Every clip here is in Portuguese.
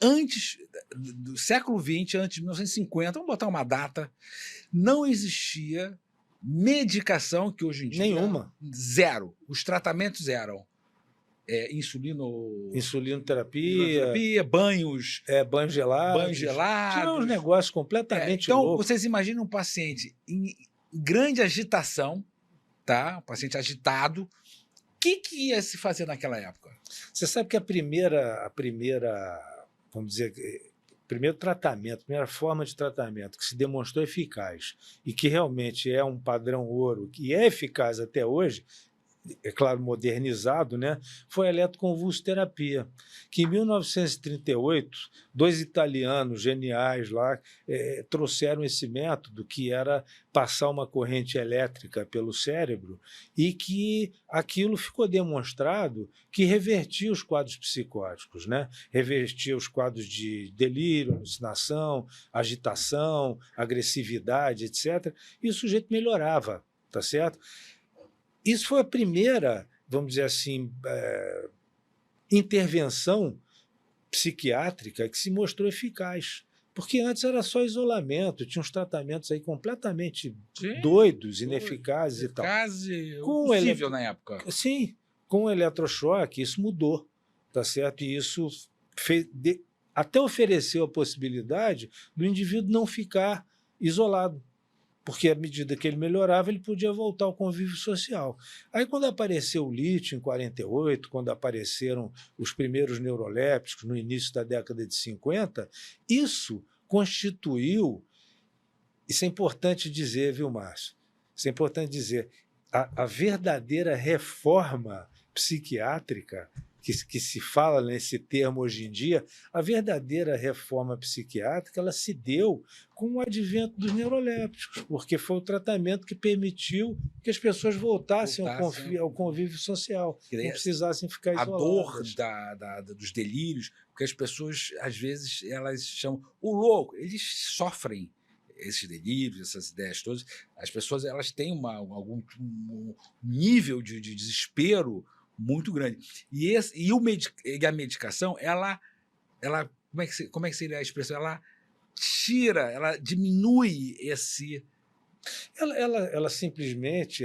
antes do século XX, antes de 1950, vamos botar uma data, não existia medicação que hoje em dia... Nenhuma. Zero. Os tratamentos eram Insulinoterapia, banhos... banhos gelados. Tinha uns negócios completamente então, loucos. vocês imaginam um paciente em grande agitação, tá? Um paciente agitado. O que ia se fazer naquela época? Você sabe que a primeira, vamos dizer, primeiro tratamento, a primeira forma de tratamento que se demonstrou eficaz e que realmente é um padrão ouro, que é eficaz até hoje, é claro, modernizado, né, foi a eletroconvulsoterapia, que em 1938, dois italianos geniais lá trouxeram esse método, que era passar uma corrente elétrica pelo cérebro, e que aquilo ficou demonstrado que revertia os quadros psicóticos, né? Revertia os quadros de delírio, alucinação, agitação, agressividade, etc. E o sujeito melhorava, tá certo? Isso foi a primeira, vamos dizer assim, intervenção psiquiátrica que se mostrou eficaz. Porque antes era só isolamento, tinha uns tratamentos aí completamente doidos, ineficazes e tal. Possível na época. Sim, com o eletrochoque isso mudou, tá certo? E isso até ofereceu a possibilidade do indivíduo não ficar isolado, porque à medida que ele melhorava, ele podia voltar ao convívio social. Aí, quando apareceu o lítio, em 48, quando apareceram os primeiros neurolépticos, no início da década de 50, isso constituiu, isso é importante dizer, viu, Márcio? Isso é importante dizer, a verdadeira reforma psiquiátrica, que se fala nesse termo hoje em dia, a verdadeira reforma psiquiátrica ela se deu com o advento dos neurolépticos, porque foi o tratamento que permitiu que as pessoas voltassem ao convívio social, não precisassem ficar isoladas. A dor dos delírios, porque as pessoas, às vezes, elas chamam o louco, eles sofrem esses delírios, essas ideias todas. As pessoas elas têm algum nível de desespero muito grande. E a medicação, ela como é que seria a expressão? Ela diminui esse... Ela simplesmente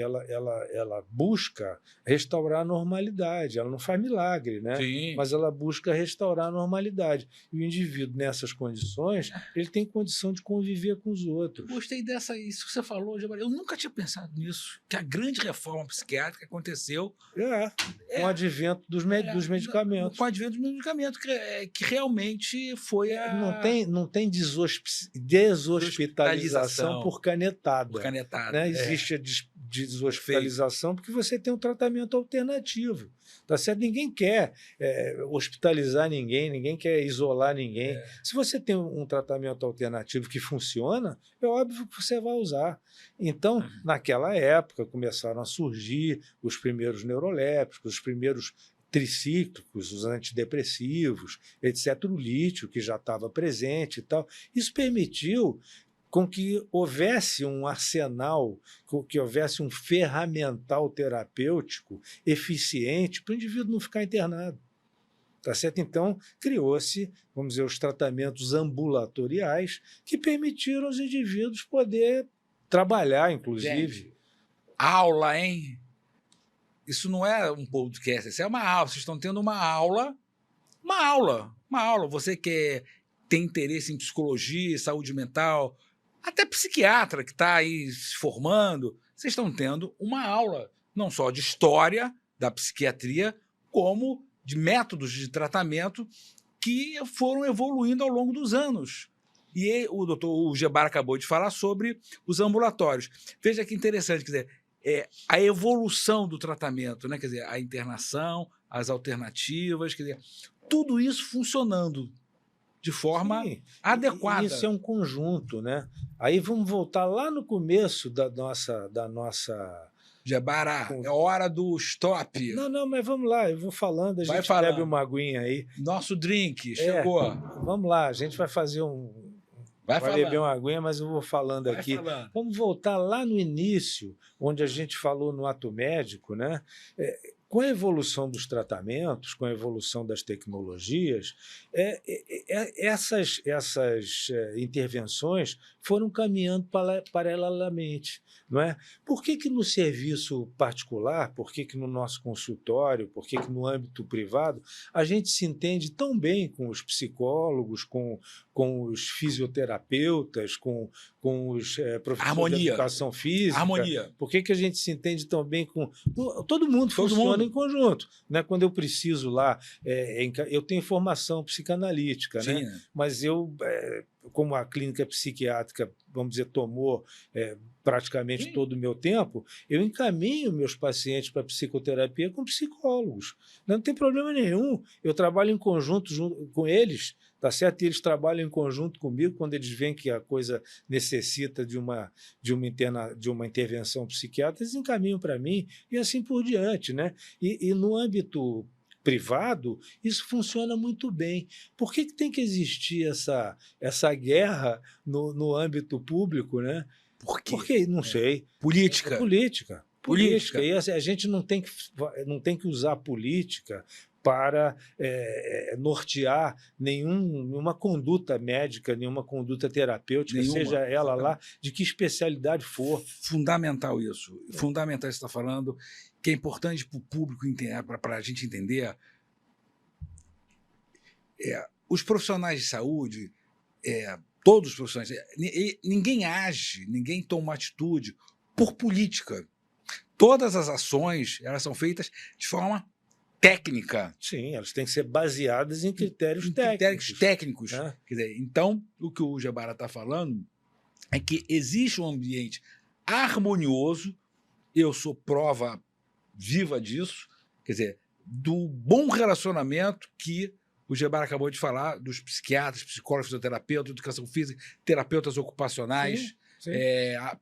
busca restaurar a normalidade. Ela não faz milagre, né? Sim. Mas ela busca restaurar a normalidade. E o indivíduo, nessas condições, ele tem condição de conviver com os outros. Gostei isso que você falou, Jabaré. Eu nunca tinha pensado nisso, que a grande reforma psiquiátrica aconteceu... com o advento dos medicamentos. Com o advento dos medicamentos, que realmente foi a... Não tem deshospitalização por canetada. Né? Existe a deshospitalização porque você tem um tratamento alternativo. Tá certo? Ninguém quer hospitalizar ninguém quer isolar ninguém. Se você tem um tratamento alternativo que funciona, é óbvio que você vai usar. Então, naquela época, começaram a surgir os primeiros neurolépticos, os primeiros tricíclicos, os antidepressivos, etc., o lítio, que já estava presente e tal. Isso permitiu com que houvesse um arsenal, que houvesse um ferramental terapêutico eficiente para o indivíduo não ficar internado. Tá certo? Então, criou-se, vamos dizer, os tratamentos ambulatoriais que permitiram aos indivíduos poder trabalhar, inclusive. Gente, aula, hein? Isso não é um podcast, isso é uma aula. Vocês estão tendo uma aula. Você que tem interesse em psicologia, saúde mental, até psiquiatra que está aí se formando, vocês estão tendo uma aula, não só de história da psiquiatria, como de métodos de tratamento que foram evoluindo ao longo dos anos. E o doutor Gebara acabou de falar sobre os ambulatórios. Veja que interessante, quer dizer, a evolução do tratamento, né? Quer dizer, a internação, as alternativas, quer dizer, tudo isso funcionando de forma adequada. Isso é um conjunto, né? Aí vamos voltar lá no começo da nossa... Gebara, é hora do stop. Não, mas vamos lá, eu vou falando, a gente bebe uma aguinha aí. Nosso drink chegou. Vamos lá, a gente vai fazer vai beber uma aguinha, mas eu vou falando aqui. Vamos voltar lá no início, onde a gente falou no ato médico, né? Com a evolução dos tratamentos, com a evolução das tecnologias, essas intervenções foram caminhando paralelamente. Não é? Por que no serviço particular, por que no nosso consultório, por que no âmbito privado, a gente se entende tão bem com os psicólogos, com os fisioterapeutas, com os professores de educação física? Harmonia. Por que a gente se entende tão bem com... Todo mundo funciona em conjunto. Né? Quando eu preciso lá... eu tenho formação psicanalítica, Sim, né? Mas eu... como a clínica psiquiátrica, vamos dizer, tomou praticamente Sim. todo o meu tempo, eu encaminho meus pacientes para psicoterapia com psicólogos. Não tem problema nenhum. Eu trabalho em conjunto com eles, tá certo? E eles trabalham em conjunto comigo quando eles veem que a coisa necessita de uma intervenção psiquiátrica, eles encaminham para mim e assim por diante, né? E no âmbito privado, isso funciona muito bem. Por que tem que existir essa guerra no âmbito público, né? Por quê? Porque, não sei. Política. Política. E a gente não tem que usar a política para nortear nenhuma conduta médica, nenhuma conduta terapêutica, seja ela lá de que especialidade for. Fundamental isso. Fundamental isso que você está falando, que é importante para o público entender, para a gente entender. Os profissionais de saúde, todos os profissionais, ninguém age, ninguém toma uma atitude por política. Todas as ações, elas são feitas de forma técnica. Sim, elas têm que ser baseadas em critérios técnicos. Quer dizer, então, o que o Gebara está falando é que existe um ambiente harmonioso, eu sou prova viva disso, quer dizer, do bom relacionamento que o Gebara acabou de falar, dos psiquiatras, psicólogos, fisioterapeutas, educação física, terapeutas ocupacionais, Sim.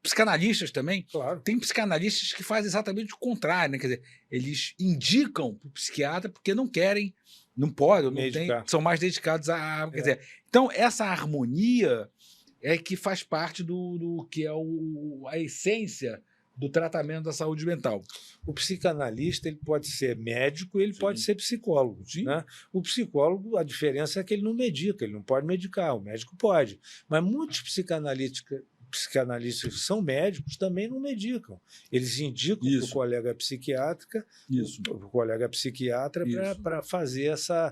Psicanalistas também. Claro. Tem psicanalistas que fazem exatamente o contrário, né? Quer dizer, eles indicam para o psiquiatra porque não querem, não podem, são mais dedicados a... Quer dizer, então, essa harmonia é que faz parte do que é a essência do tratamento da saúde mental. O psicanalista ele pode ser médico, ele pode ser psicólogo. Né? O psicólogo, a diferença é que ele não medica, ele não pode medicar, o médico pode. Mas muitos psicanalistas que são médicos também não medicam. Eles indicam para o colega psiquiatra para fazer essa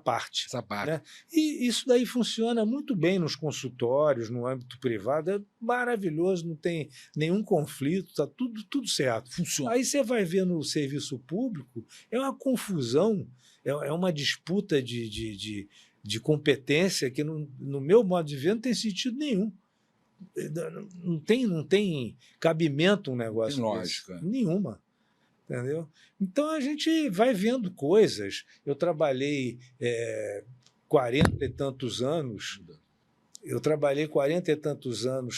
parte. Né? E isso daí funciona muito bem nos consultórios, no âmbito privado, é maravilhoso, não tem nenhum conflito, está tudo certo. Funciona. Aí você vai ver no serviço público, é uma confusão, é uma disputa de competência que, no meu modo de ver, não tem sentido nenhum. Não tem cabimento um negócio lógica nenhuma, entendeu? Então a gente vai vendo coisas. Eu trabalhei 40 e tantos anos,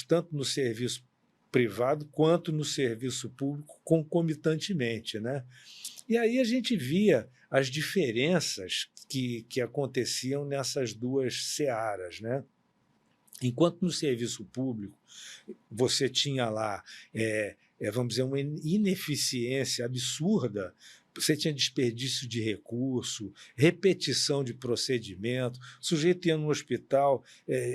tanto no serviço privado quanto no serviço público concomitantemente, né? E aí a gente via as diferenças que aconteciam nessas duas searas, né? Enquanto no serviço público você tinha lá, vamos dizer, uma ineficiência absurda, você tinha desperdício de recurso, repetição de procedimento, o sujeito ia no hospital,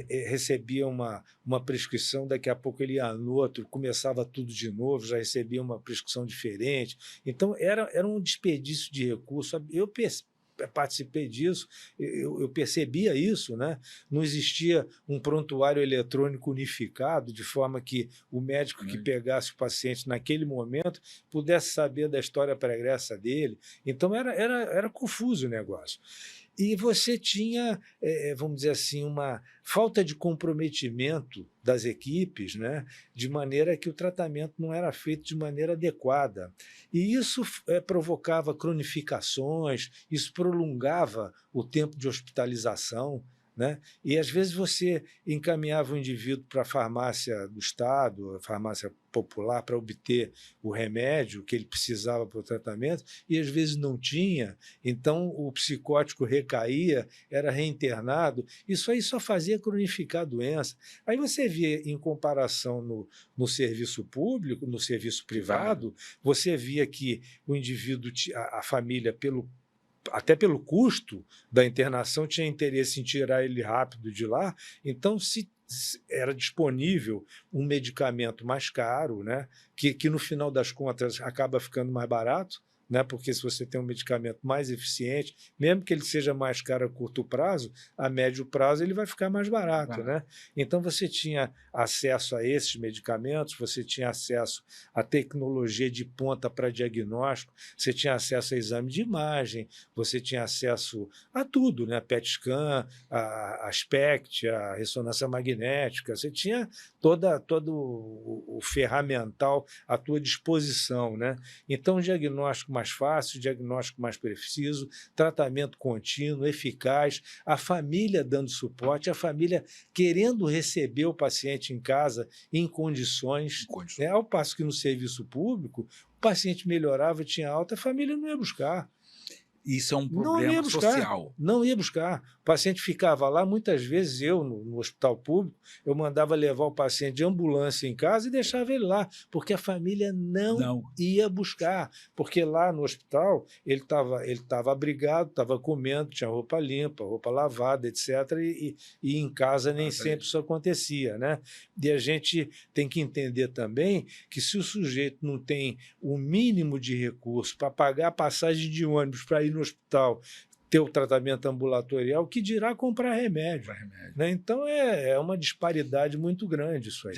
recebia uma prescrição, daqui a pouco ele ia no outro, começava tudo de novo, já recebia uma prescrição diferente. Então, era um desperdício de recurso. Eu participei disso, eu percebia isso, né? Não existia um prontuário eletrônico unificado, de forma que o médico que pegasse o paciente naquele momento pudesse saber da história pregressa dele. Então, era confuso o negócio. E você tinha, vamos dizer assim, uma falta de comprometimento das equipes, né? De maneira que o tratamento não era feito de maneira adequada. E isso provocava cronificações, isso prolongava o tempo de hospitalização né? E, às vezes, você encaminhava o indivíduo para a farmácia do Estado, a farmácia popular, para obter o remédio que ele precisava para o tratamento, e, às vezes, não tinha. Então, o psicótico recaía, era reinternado. Isso aí só fazia cronificar a doença. Aí você via, em comparação no serviço público, no serviço privado, você via que o indivíduo, a família, até pelo custo da internação, tinha interesse em tirar ele rápido de lá. Então, se era disponível um medicamento mais caro, né, que no final das contas acaba ficando mais barato, né, porque se você tem um medicamento mais eficiente, mesmo que ele seja mais caro a curto prazo, a médio prazo ele vai ficar mais barato, né? Então você tinha acesso a esses medicamentos, você tinha acesso à tecnologia de ponta para diagnóstico, você tinha acesso a exame de imagem, você tinha acesso a tudo, né? PET scan, a SPECT, a ressonância magnética, você tinha todo o ferramental à tua disposição, né? Então, diagnóstico mais fácil, diagnóstico mais preciso, tratamento contínuo, eficaz, a família dando suporte, a família querendo receber o paciente em casa em condições, né? Ao passo que no serviço público, o paciente melhorava, tinha alta, a família não ia buscar. Isso é um problema social. Não ia buscar. O paciente ficava lá, muitas vezes eu, no hospital público, eu mandava levar o paciente de ambulância em casa e deixava ele lá, porque a família não ia buscar. Porque lá no hospital ele estava abrigado, estava comendo, tinha roupa limpa, roupa lavada, etc. E em casa nem sempre isso acontecia, né? E a gente tem que entender também que se o sujeito não tem o mínimo de recurso para pagar a passagem de ônibus para ir no hospital, ter o tratamento ambulatorial, que dirá comprar remédio. Né? Então, é uma disparidade muito grande isso aí.